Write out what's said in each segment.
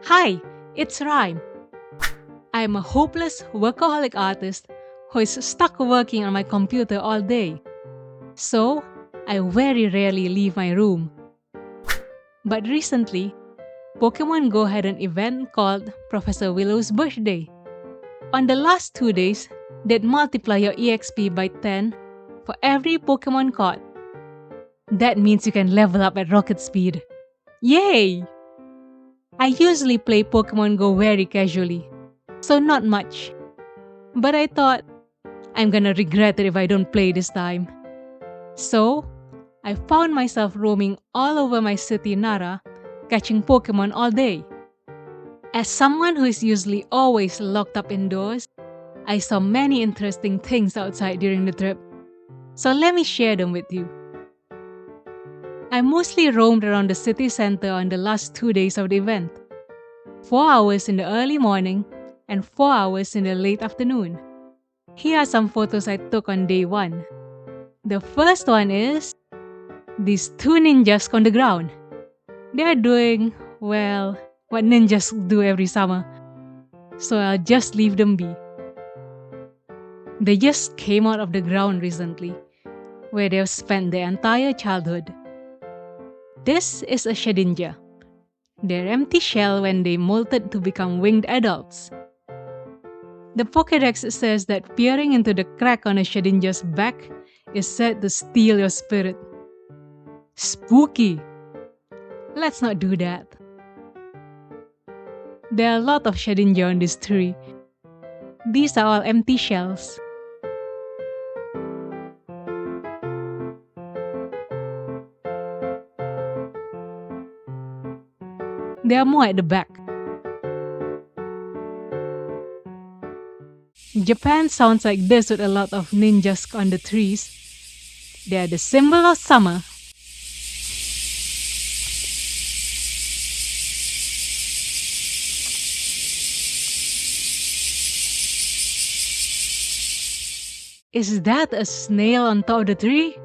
Hi, it's Rhyme. I'm a hopeless workaholic artist who is stuck working on my computer all day. So, I very rarely leave my room. But recently, Pokemon Go had an event called Professor Willow's Birthday. On the last 2 days, they'd multiply your EXP by 10 for every Pokemon caught. That means you can level up at rocket speed. Yay! I usually play Pokemon Go very casually, so not much. But I thought, I'm gonna regret it if I don't play this time. So, I found myself roaming all over my city Nara, catching Pokemon all day. As someone who is usually always locked up indoors, I saw many interesting things outside during the trip. So let me share them with you. I mostly roamed around the city center on the last 2 days of the event. 4 hours in the early morning and 4 hours in the late afternoon. Here are some photos I took on day 1. The first one is these 2 ninjas on the ground. They are doing, well, what ninjas do every summer. So I'll just leave them be. They just came out of the ground recently, where they've spent their entire childhood. This is a Shedinja. Their empty shell when they molted to become winged adults. The Pokédex says that peering into the crack on a Shedinja's back is said to steal your spirit. Spooky! Let's not do that. There are a lot of Shedinja on this tree. These are all empty shells. There are more at the back. Japan sounds like this with a lot of ninjas on the trees. They are the symbol of summer. Is that a snail on top of the tree?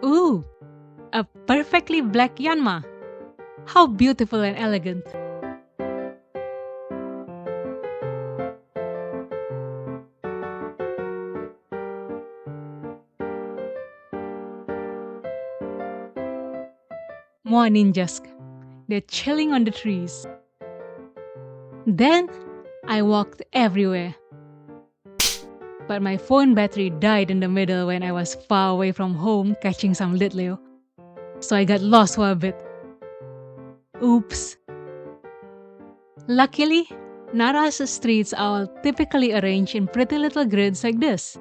Ooh, a perfectly black Yanma. How beautiful and elegant. More ninjas. They're chilling on the trees. Then, I walked everywhere. But my phone battery died in the middle when I was far away from home catching some Litleo. So I got lost for a bit. Oops. Luckily, Nara's streets are all typically arranged in pretty little grids like this.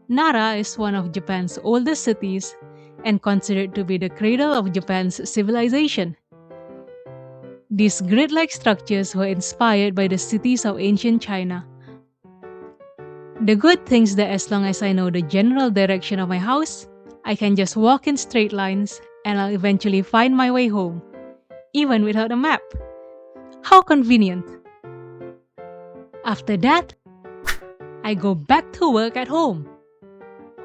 Nara is one of Japan's oldest cities and considered to be the cradle of Japan's civilization. These grid-like structures were inspired by the cities of ancient China. The good thing is that as long as I know the general direction of my house, I can just walk in straight lines and I'll eventually find my way home, even without a map. How convenient! After that, I go back to work at home.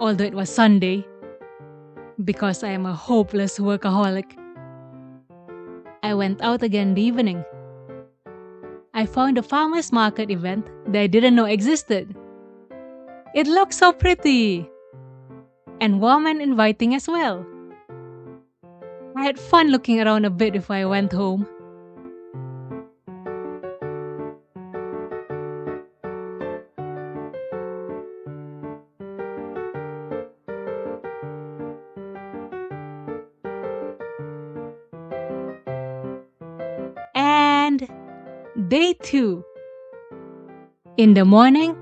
Although it was Sunday, because I am a hopeless workaholic. I went out again in the evening. I found a farmer's market event that I didn't know existed. It looked so pretty! And warm and inviting as well. I had fun looking around a bit before I went home. And day 2. In the morning,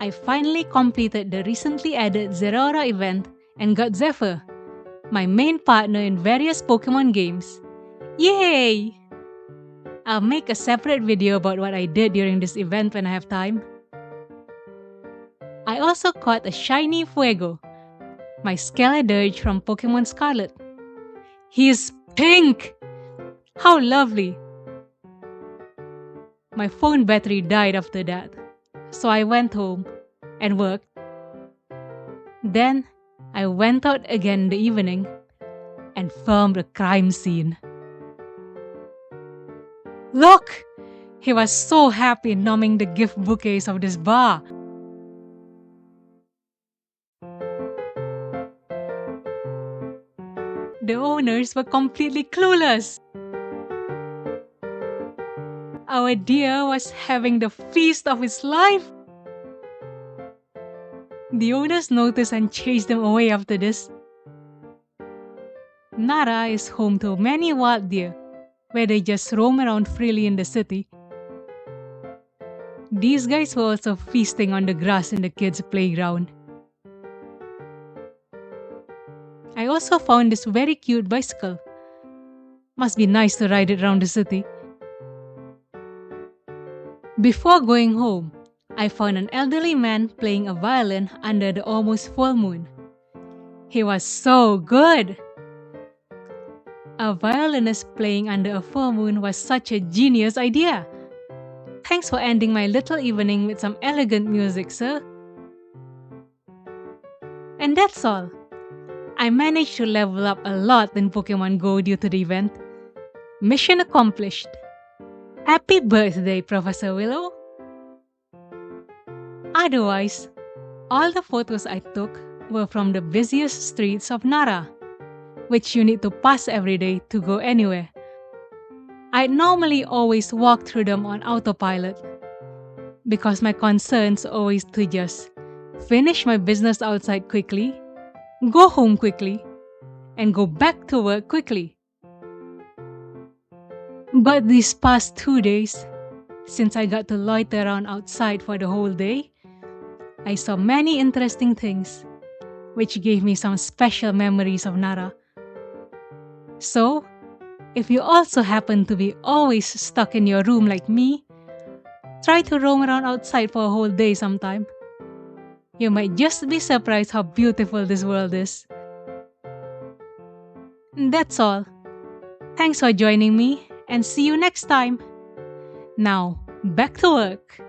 I finally completed the recently added Zeraora event and got Zephyr, my main partner in various Pokemon games. Yay! I'll make a separate video about what I did during this event when I have time. I also caught a shiny Fuego, my Skeledirge from Pokemon Scarlet. He's pink! How lovely! My phone battery died after that, so I went home and worked. Then, I went out again in the evening and filmed a crime scene. Look! He was so happy numbing the gift bouquets of this bar. The owners were completely clueless. Our dear was having the feast of his life. The owners noticed and chased them away after this. Nara is home to many wild deer, where they just roam around freely in the city. These guys were also feasting on the grass in the kids' playground. I also found this very cute bicycle. Must be nice to ride it around the city. Before going home, I found an elderly man playing a violin under the almost full moon. He was so good! A violinist playing under a full moon was such a genius idea. Thanks for ending my little evening with some elegant music, sir. And that's all. I managed to level up a lot in Pokemon Go due to the event. Mission accomplished. Happy birthday, Professor Willow! Otherwise, all the photos I took were from the busiest streets of Nara, which you need to pass every day to go anywhere. I normally always walk through them on autopilot, because my concern's always to just finish my business outside quickly, go home quickly, and go back to work quickly. But these past 2 days, since I got to loiter around outside for the whole day, I saw many interesting things, which gave me some special memories of Nara. So, if you also happen to be always stuck in your room like me, try to roam around outside for a whole day sometime. You might just be surprised how beautiful this world is. That's all. Thanks for joining me and see you next time. Now, back to work.